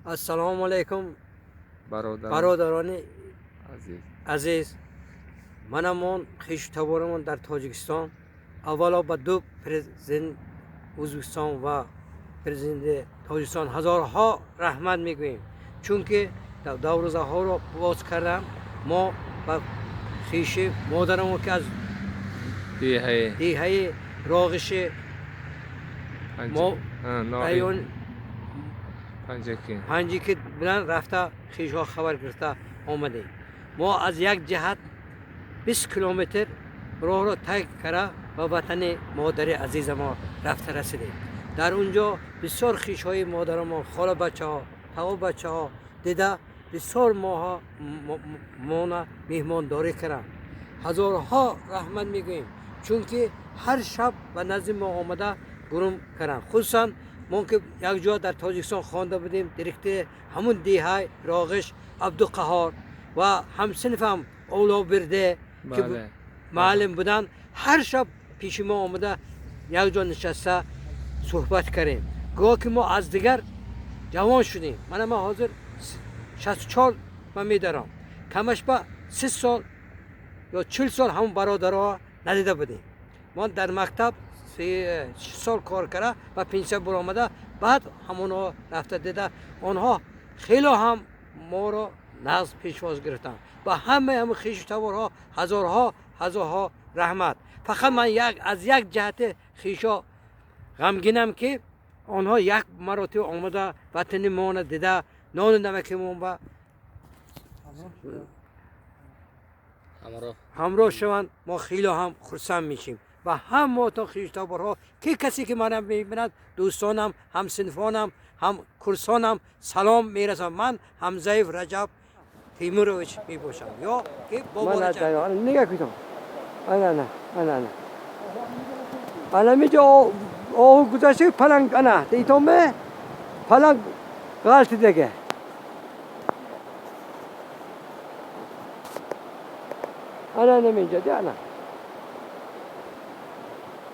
السلام علیکم برادران برادران عزیز. عزیز. منمون خویشتوارمون در تاجیکستان اولا به دو پرزیدنت ازبکستان و پرزیدنت تاجیکستان هزارها رحمت میگوییم، چون که دو روزه ها رو باز کردم. ما به خویش مادرمون که از دیهه راغش ما ایون پنجی که بلند رفته خویش ها خبر گرفته آمده. ما از یک جهت 20 کیلومتر راه را طی کرده و وطن مادر عزیز ما رفته رسیدیم. در اونجا بسیار خویش های مادر ما، خاله بچه ها، توا بچه ها دیده بسیار ماها میهمانداری کردن. هزارها رحمت میگوییم، چون که هر شب و نزد ما آمده گرم کردن. خصوصا ما که یک جا در تاجیکستان خوانده بودیم، دیرکتر همون دیهای راغش عبدالقهار و همسنف هم اولا برده که معلم بودن، هر شب پیش ما آمده یک جا نشسته صحبت کردیم. گویا که ما از دیگر جوان شدیم. من حاضر 64 من میدارم، کمش به 30 سال یا 40 سال همون برادرها ندیده بودیم. ما در مکتب 3 سال کار کرده و پنسیون بر آمده، بعد همونها رفته دیده. آنها خیلی هم ما را نزد پیشواز گرفتن. و همه خویشتوارها هزارها رحمت. فقط من از یک جهت خویشا غمگینم که آنها یک مراتب آمده وطن ما دیده، نان و نمکمون و همراه شوند. ما خیلی هم خرسند میشیم و هم ما تا خویشتوارها که کسی که منم میبیند، دوستانم، هم صنفانم، هم کرسانم سلام میرسم. من حمزه رجب تیمورویچ میباشم یا که بابا رجب. نگاه کنم. انا میجا آهو گذاشته پلنگ انا دیتومه پلنگ غلط دیگه. انا نمیجا دی انا.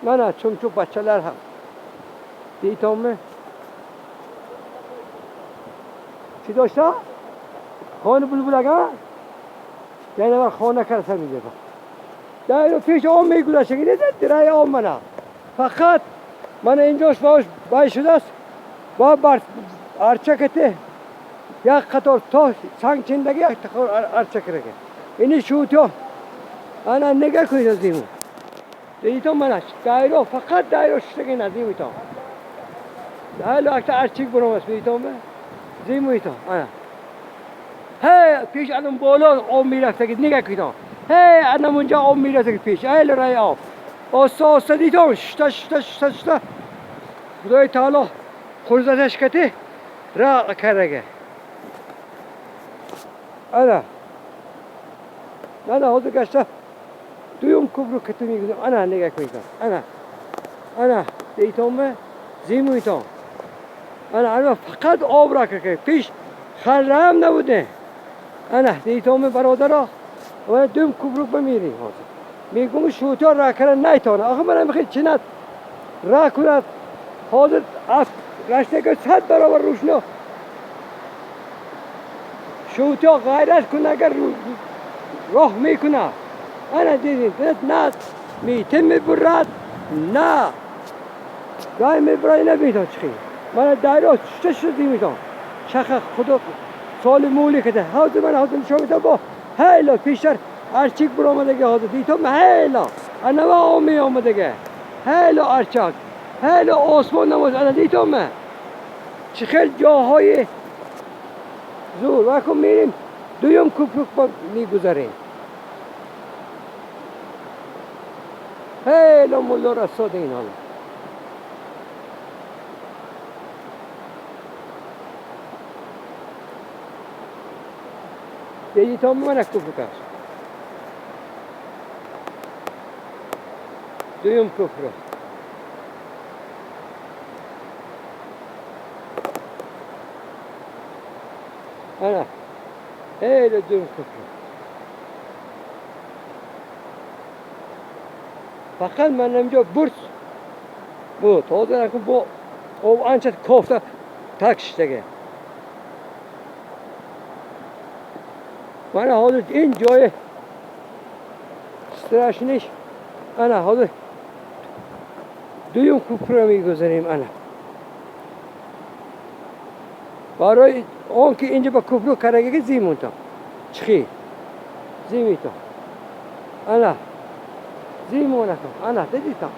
نه چون بچه‌لر هم دیتومه چی داشته؟ خانه بلبلگا؟ یعنی من خانه کرسه میگه. در پیش آم میگذاشته که دیده درای آم منه. فقط من اینجاش باش شده است با ارچکته یک قطار تا سنگ چندگی یک تخور ارچک رگه. اینی شوتو انا نگه کنید از دیمو دیتو منش دایرو فقط دایرو شتگی ندیمی تا دایرو اکتا ارچک برام است بیتو من دیموی تا انا هی پیش الان بالا آم میرفته که نگه کنید. هی الان اونجا آم میرفته که پیش ایل رای آب آستا دیتو شتا خدای تعالی خورزتش کته را کرده. انا حاضر گشته دویم کبرو کتو میگذارم. انا نگه کنید. انا دیتومه زیمویتام. انا فقط آب را که پیش خرده هم نبوده. انا دیتومه برادرها و دویم کبرو بمیریم. حاضر میگم شوتار را کردن نیتونه. آخه من میخواد چند را کند. حاضر رشته که 100 برابر روشنا شوتا غیرت کنه اگر راه میکنه. انا دیدیم نه میتم میبرد نه گای میبرد نمیتون چخی. من دایره شدی میتون شخ خدا سال مولی کده. حاضر من نشون میدم با هیلا پیشتر ارچک بر آمدگه. حاضر دیتم هیلا انا با آمی آمدگه هیلا ارچک هیلا آسمان نماز. انا دیتم چه خیلی جاهای زور وقت میریم دویم کپروک میگذاریم. هیلا ملا رساده این حالا دیگه تا من اکتو بکش دویم کفر انا هیلا دویم کفر. فقط من نمیجا برس بود حاضر اکن با آنچه کافته تکش دیگه. من حاضر این جای استراشنیش انا حاضر دویم کوپرا میگذاریم انا برای اون که اینجا با کوپرو کرده که زیمون تا چخی زیمی تا انا زیمون تا انا دیدی تا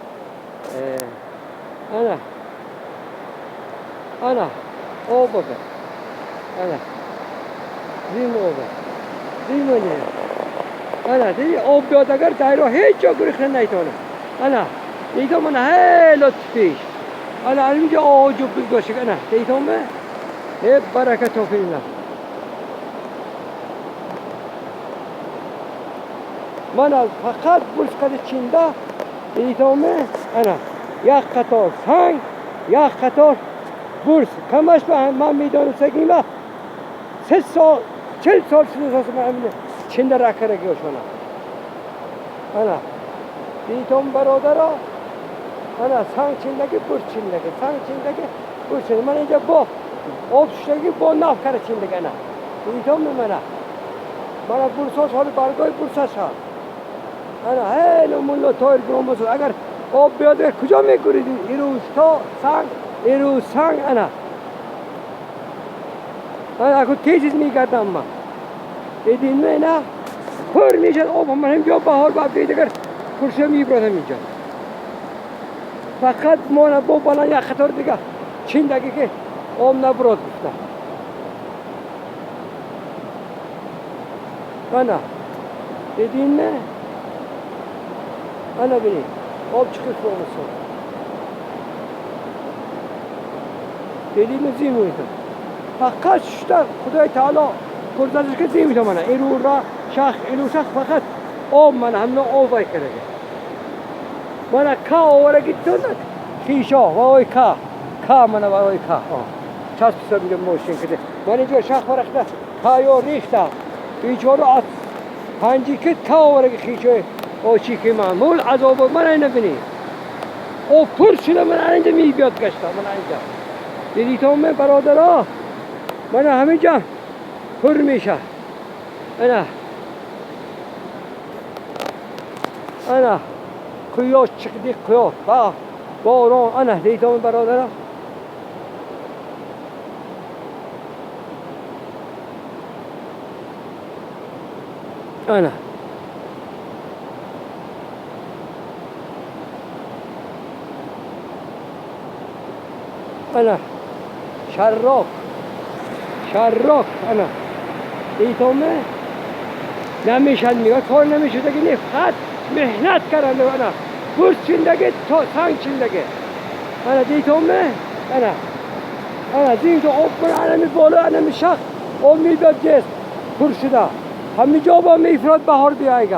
انا او بابا انا زیم او بابا زیمونه انا دیدی آب بیاد اگر دایره هیچ جا گریخته نیتونه انا دیدم من هی لطف پیش انا اینجا آجوب بگوشه انا دیدم من هی برکت و فیلم من فقط برش قد چینده دیدم انا یک قطار سنگ یک قطار برس کمش به من میدانم سگیمه 3 سال 40 سال شده است من چنده را کرده گوشونه انا دیدم برادرها انا سنگ چندگی برس چندگی سنگ چندگی برس چندگی من اینجا با آب شدگی با نف کرده چندگی انا دیدم من برساش حال برگاه برساش ها انا هیلو مولو تایر گرام بسید اگر آب بیاد کجا میگوریدی ایروز تا سنگ ایروز سنگ انا اگه تیزیز میگردم من دیدین من نه پر میشد آب من همجا بهار باید دیگر پرشه میبردم اینجا فقط ما با بالا یک خطر دیگه چین دقیقه آب نبراد گفتم انا دیدین نه انا بینید آب چقدر فرمسون دیدین زیمونی فقط شدن خدای تعالی کردازش که زیمی تو منه ایرو را شخ ایرو شخ فقط آب من همه آب وای کرده منه که آوره گیتون خیشا وای که منه وای که چسب سر میگه موشین کده من اینجا شخ فرخته که یا ریخته بیچاره از پنجی کد که آوره خیشه آچی که معمول عذاب من اینه بینی او پر شده من اینجا می بیاد گشته من اینجا دیدی تو من برادرها من همه جا پر میشه انا قیاس چقدر قیاس باران انا دیدی تو من برادرها انا شراک انا دیتومه نمیشن میگه کار نمیشده که نفت مهنت کرده انا برس چندگه تا سنگ چندگه انا دیتومه انا زین تو آب من انا بالا انا میشخ آب میبید جست پر شده همه جا با میفراد بهار بیایگه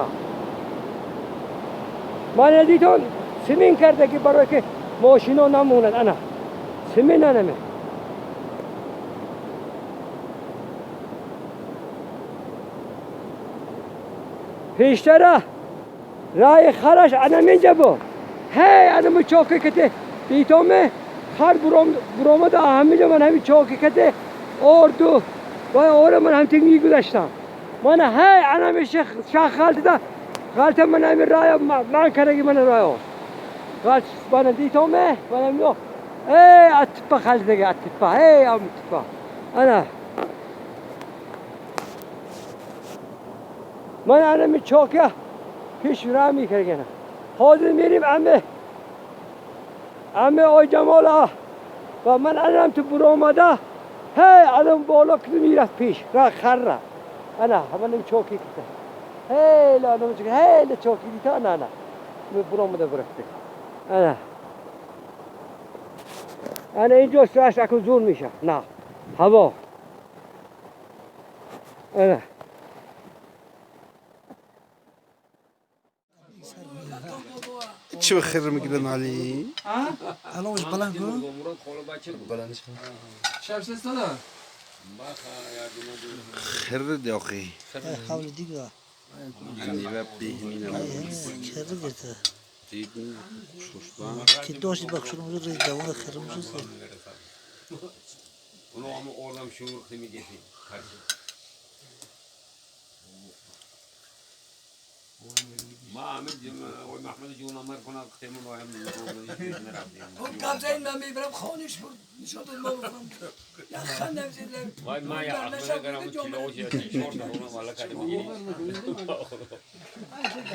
من دیتون سمین کرده که برای که ماشینا نموند انا سمین نمه پیشتره رای خرش انم اینجا بود هی انم چاکی کته دیتامه خر برامد همینجا من همین چاکی کته اردو و آره من هم تنگی گذاشتم من هی انم شخ غلط من همین رای من کرده من رای غلط من دیتامه من همین ای اتفا خلط دیگه اتفا ای اتفا انا من انم چاکه پیش را میکردم حاضر میریم امه آی جمال و من انم تو برو آمده هی انم بالا که میرفت پیش را خر را انا همانم چاکی کردم هی لانم چاکی هی چاکی دیتا نه برو آمده برفته انا اینجا سرش اکو زور میشه نه هوا انا چه خیر میگیرن علی الان وش بلند کن بلند خیر دیاقی حاول دیگه انی ربی خیر گرته که داشتی بخشونم رو ری دوان خیرم شده Onu ama oradan şuur kimi getir. Karşı. ما عملت محمد جون عمر كنا ختمنا وهم قبضه من میبرم خانش بود نشاط ما بفهم یا خان نمیزید وای ما یا اخوان گرام کیلوش یا شورت کنم والا کاری میگیری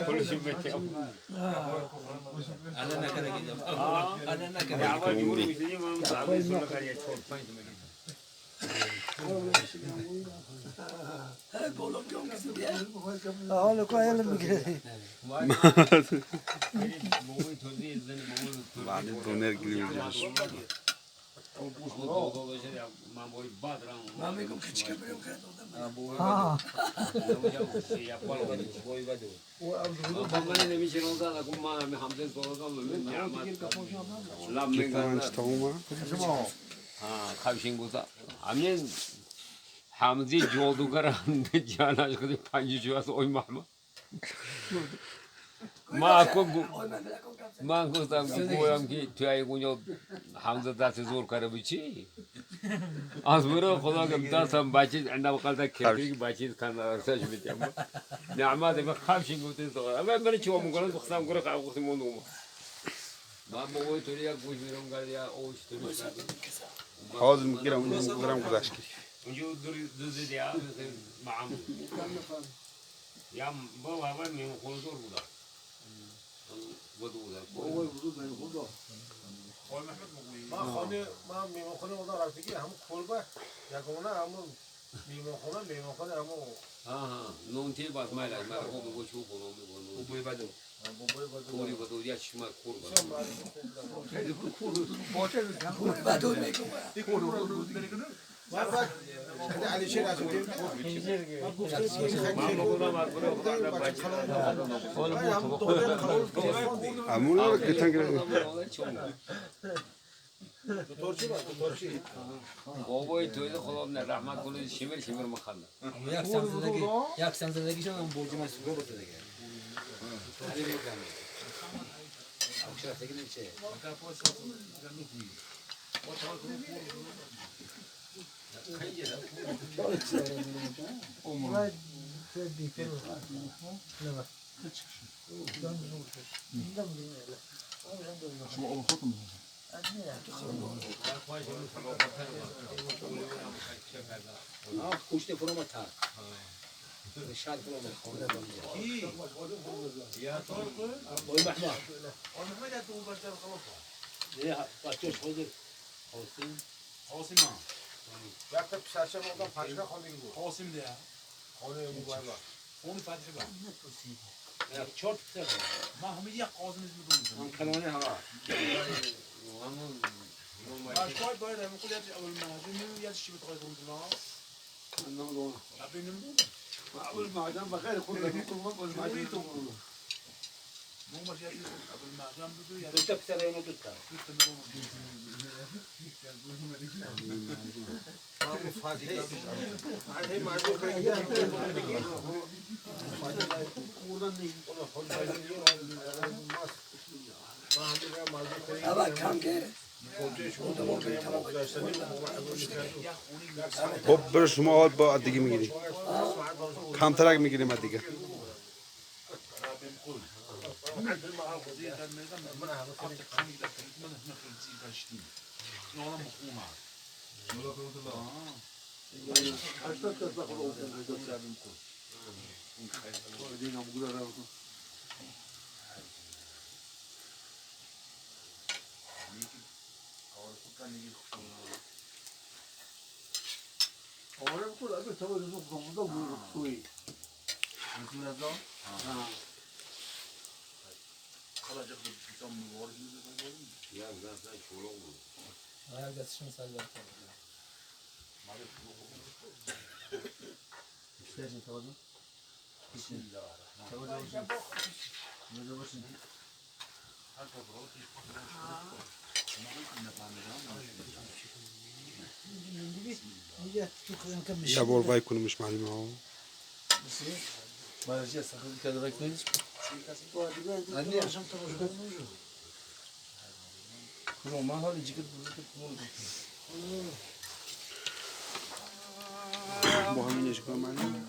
کلشون بتیم انا نکردم انا یا نکردم اول جوری میشیم من زابه سونا کاری چهار پنج میگیریم گلوب جون کسی بیه حالا که ایل میگیره بعد دونر گیریم من میگم که چیکار بریم کردم من نمیشه روزا لگم ما همه زورگام گیتارانش تمومه خبشین گوزا همین حمزه جادوگران جانش کدی پنج جواز اوی محمد ما من گفتم که گویم که توی اونجا حمزه دست زور کرده بچی از برای خدا که دستم بچه عندما قلت کردی بچه کن ارسش میتیم نعمت به خبشین گفته سوال اما من چی میکنم بخشم گره خواهم گفتم اونو من بابای توری یک گوش میرم کردی یا اوش توری حاضر میگیرم اونجا میگیرم گذاشت اونجا دوزی دیا معم یا بابا اول میمون خود دور بودا بودا ما خانه ما میمون خانه اونا رفتگی همون کلبه یکمونه همون میمون خانه همون ها نون تی باز مال از مرا خوب بگو چوب کنم میگم بوی بدو کوری بدو یا چشم کور بدو بدون میگم علی شیر از اون همون رو گیتان گیرم بابای توی خدا من رحمت کنه شمر مخنده یک سن زندگی شما برج مسئول بوده دیگه آخر دیگه نمیشه پشت فرو ما تا شاد فرو ما خونه بودی یا تو وای محمد محمد تو باشتر خلاص نه بچه‌ش خود قاسم یک تا پسرش ما پنجگاه خانه بود قاسم ده خانه اون بابا اون فتح با نه چهار تا ما هم یک قاسم اسم هم کنونه ها شوي بايد هم كل يجي أول ما جنوا يجي شيء بتغير من الله أبينهم اول ما دام بخير خود كل ما قول ما جيتوا مو مش يجي أول ما جنب بدو يجي انت بترى يوم تطلع اول کم که خب برای شما حال با دیگه میگیریم کمتر میگیریم دیگه یا بار وای کنمش معلومه ها با همینش کنم معلومه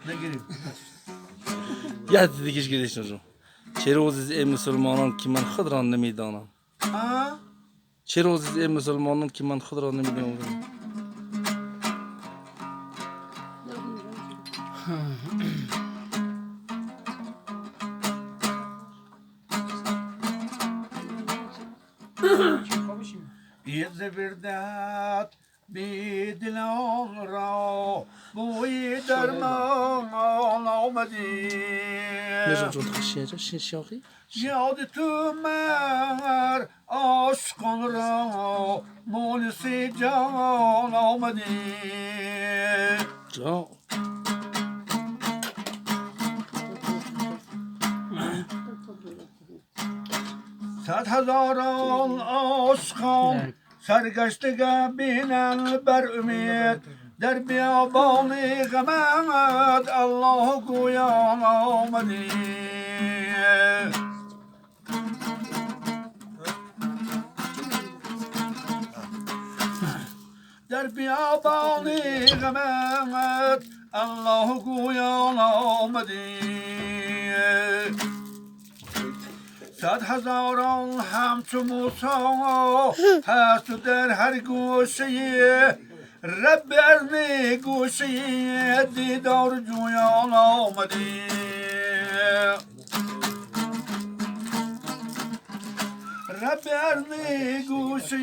نگیریم یه دیگهش گیرش نجوم چه روز ای مسلمانان که من خود را نمیدانم چه روز ای مسلمانان که من خود را نمیدانم ایز بردت بیدلان را بوی درمان آمدی نجوم جون خشیه جا شاخی یاد تو مر عاشقان را مونسی جان آمدی جا 100,000 عاشقان سرگشته بینن بر امید در بیابان غمت الله گویان آمدی در بیابان غمت الله گویان آمدی 100,000 همچو موسی هست در هر گوشه رب ارنی گوشه دیدار جویان آمدی رب ارنی گوشه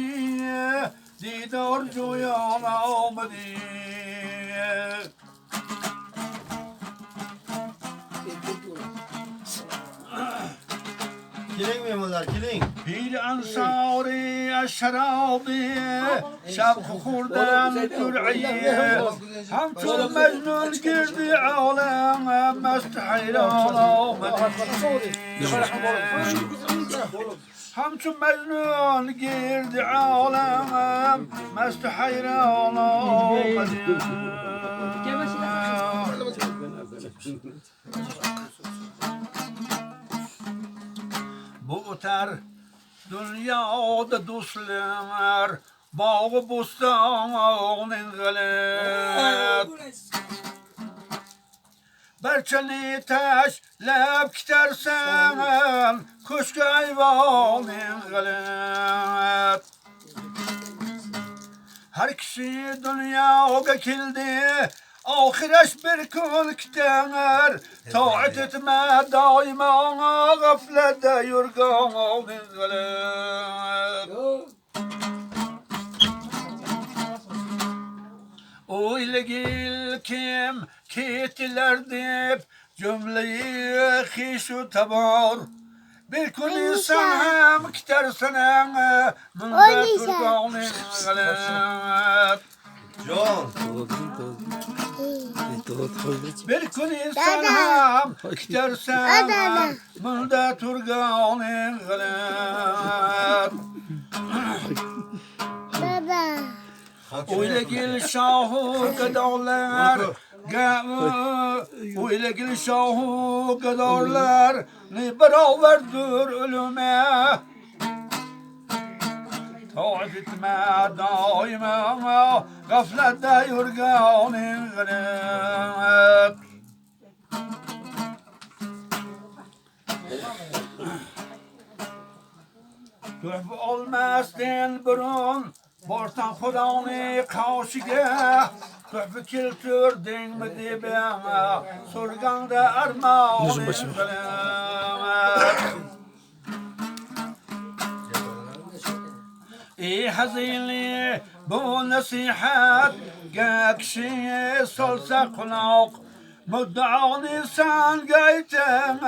دیدار جویان آمدی کلینگ میموندن کلینگ پیر انصاری اشرابی شب خوردن جرعیه همچون مجنون گردی عالم مست حیران آمدی همچون مجنون گردی عالم مست حیران آمدی بوتر دنیا da دوستلر باغ و بستان انقلب برچنی تش لب کترسن کشک ایوان انقلب هر کسی دنیا گکildi آخرش برکن کتر طاعتت ما دایما غفلت یرگان انقلب Oylegil kim kitiler deyip cümleyi hiç tabar bir kun insan hem kitersen mündet turganın galep جان bir kun insan hem kitersen mündet turganın galep Öyle gel şahı kadarlar Öyle gel şahı kadarlar Ne beraberdir ölüme Taat etme daima Gaflette yurganın gırıp Tuhf olmazden burun Bortan Xudanı kaşıge Tuhf kültürdün mü dibe Surganda armağanı Ey hazili bu nasihat Gakşi solsa kulak Muddaani sen gayten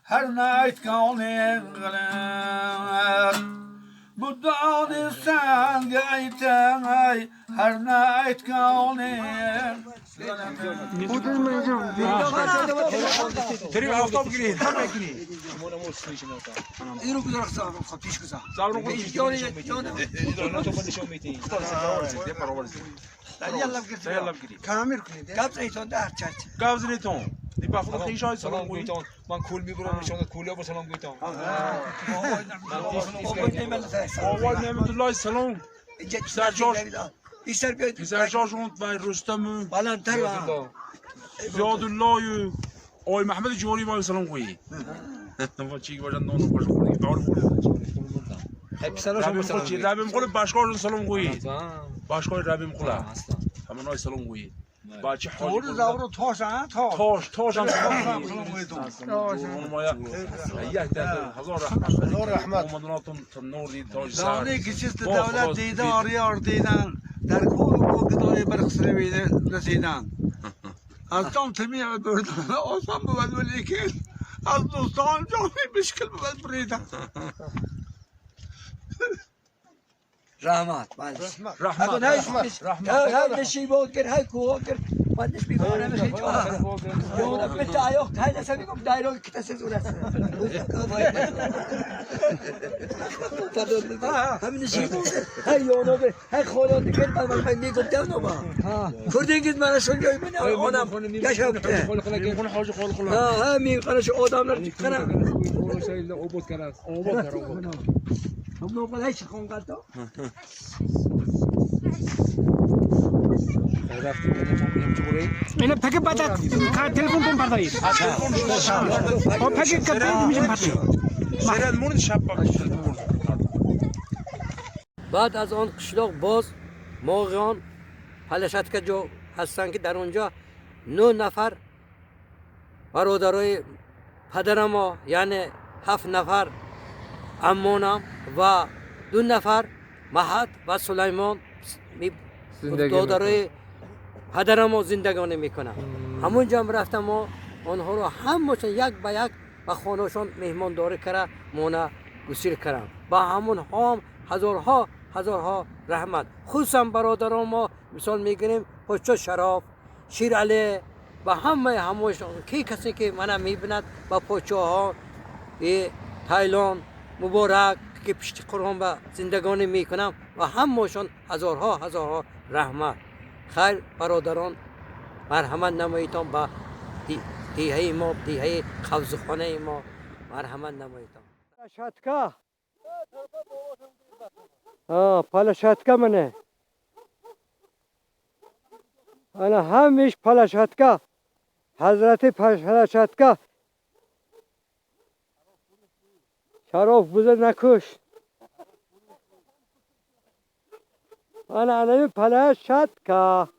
Her nayt gavnin gılır Muddaani sen gayten Her nayt gavnin Teri hafta bugün tam ekini. Yürü güzel sağlam kapış güzel. Zavrun koy. Kamir kunde. Gab zeyton der çat. Gavzneton. Di bafda xishay salam goyton. Man kul miburam nishonat kulya ba salam goyton. Awad nematullah salam. Serjosh. این سر بیاید پسر شاشون و رستم بلندتر و زیاد الله آی محمد جواری با سلام خویی و چی که باشن نون باش خوردی دار ربیم خوچی ربیم خود باشگاه سلام خویی باشگاه ربیم خود همون های سلام خویی بچه حاجی طور زبر و تاش ها تاش هم سلام خویی هزار رحمت اومدناتون نور دید تاج سر زمانی که چیز دولت دیده آریار دیدن در کوه گدای برخصره بیده رسیدن از جان تمیه بردن آسان بود ولیکن از دوستان جانی مشکل بود بریدن رحمت رحمت هر نشی بود کرد هر کوه کرد من نش بیماره میشه جوانا بنت عیاق تای نسا میگم دایرو که تسه زور است همین نشی بود هر یونا به هر خالات کرد من میگم داونو با کردینگید من شونجای من آنم گشفته میگن حاج خال خلا ها همین قرش آدم رو کنم اوبود کرد هم لو بلای شخون قطع اینه پک بعد تلفن کن بردارید. او پک کردن میشه پاتی. سرد مورد شب بعد از آن قشلاق باز موقعان پلشت که جو هستن که در اونجا 9 نفر برادرای پدر ما یعنی 7 نفر عمونم و 2 نفر مهد و سلیمان برادرای پدر ما زندگانی میکنن. همونجا هم رفتم و آنها رو همشون یک به یک به خانهشون مهمانداری کرده مونا گسیل کردم. با همون هم هزارها رحمت. خصوصا برادران ما مثال میگیریم پوچو شراف، شیر علی و همشون کی کسی که منم میبیند با پوچوها تایلان مبارک که پشت قرآن با زندگانی میکنم و همشون هزارها رحمت. خیر برادران مرحمت نماییتان با دیهه ما دیهه قوزخانه ما مرحمت نماییتان. پلشتکا منه انا همیش پلشتکا حضرت پلشتکا شراف بوده نکش انا پلشتکا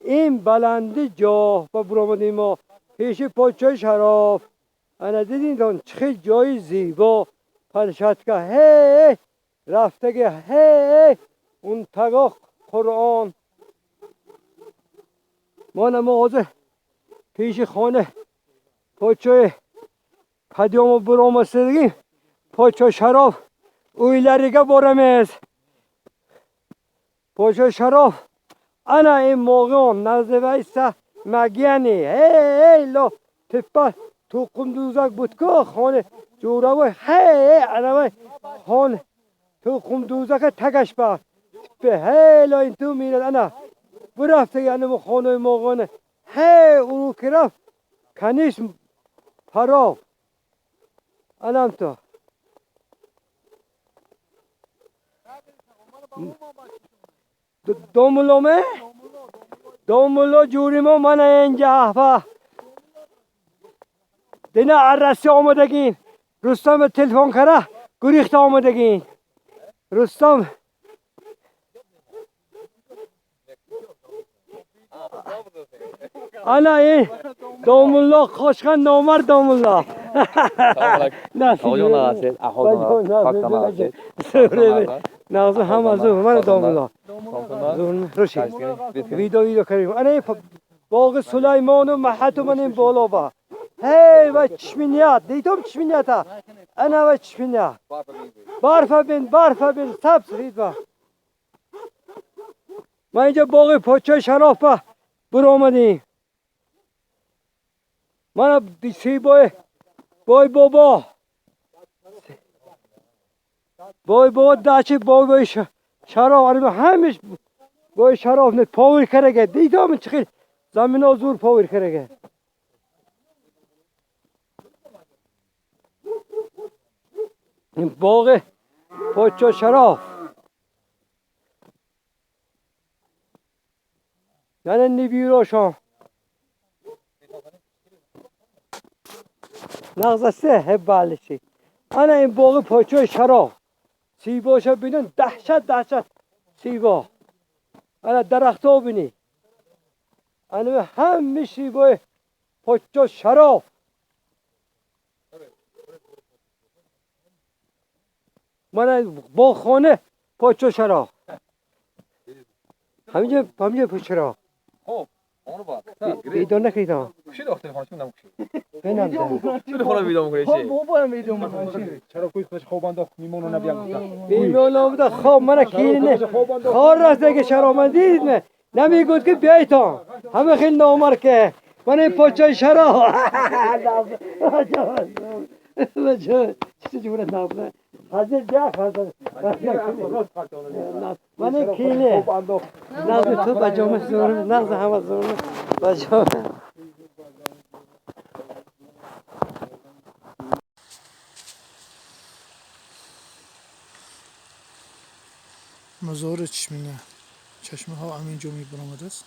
این بلندی جا با برامدی ما پیش پاچه شراف انا دیدین دان چه جای زیبا پلشتکا هی رفته که هی اون تگاه قرآن ما نمازه پیش خانه پاچه پدیام برام استدگیم پاچه شراف اویلریگه برمیز پاچه شراف انا این موقع نزده ویسته مگینی هی لا تپا تو قمدوزک بود که خانه جوره وی هی انا خانه تو قمدوزک تگش بر به هی لا این تو میرد انا برفته یعنی خانه موقعانه هی او که رفت کنیش پراف انم تو دوملومه دوملو جوریمو من اینجا دینا عرسی آمدگین رستم تلفن کرده گریخت آمدگین رستم انا این دوملا خوشخان نامر دوملا نازو هم از من دوملا روشی ویدیو کریم انا باغ سلیمان و محت من این بالا با هی و چشمینیات دیدم چشمینیات انا و چشمینیات برف بین سبز رید با ما اینجا باغ پاچه شراف با برو آمدیم من سی بای بابا داچه بای شراف همیش بای شراف نه پاور کرده دیدم چخیل زمین ها زور پاور کرده این باغ پاچه شراف Yani Nibiroşan. Nağzası hep balisi. Ana این باغ پاچه شراب سیباشو ببینن دهشت سیبا انا درختو ببینی انا همه سیبای پاچه شراب من باغخانه پاچه شراب همینجا پاچه شراب خب اونو با پیدا نکردم چی داخل خانه میدم بنام چی خانه میدم کنه بابا میدونم چرا کوی خوش خوابنده میمونو نبیام بیمون بوده خواب من کینه خار راست که شراب دید نه نمیگود که بیایتان همه خیلی نامر که من این پاچه شراب چی جوره نابنه حاضر جا حاضر من کینه نازم تو بجامه زورم نازم همه زورم بجامه مزار چشمینه چشمه ها همینجا میبرامده است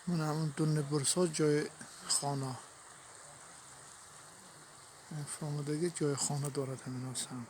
من همون دونه برسا جای خانه فهمیدگی جای خانه دارد همین هم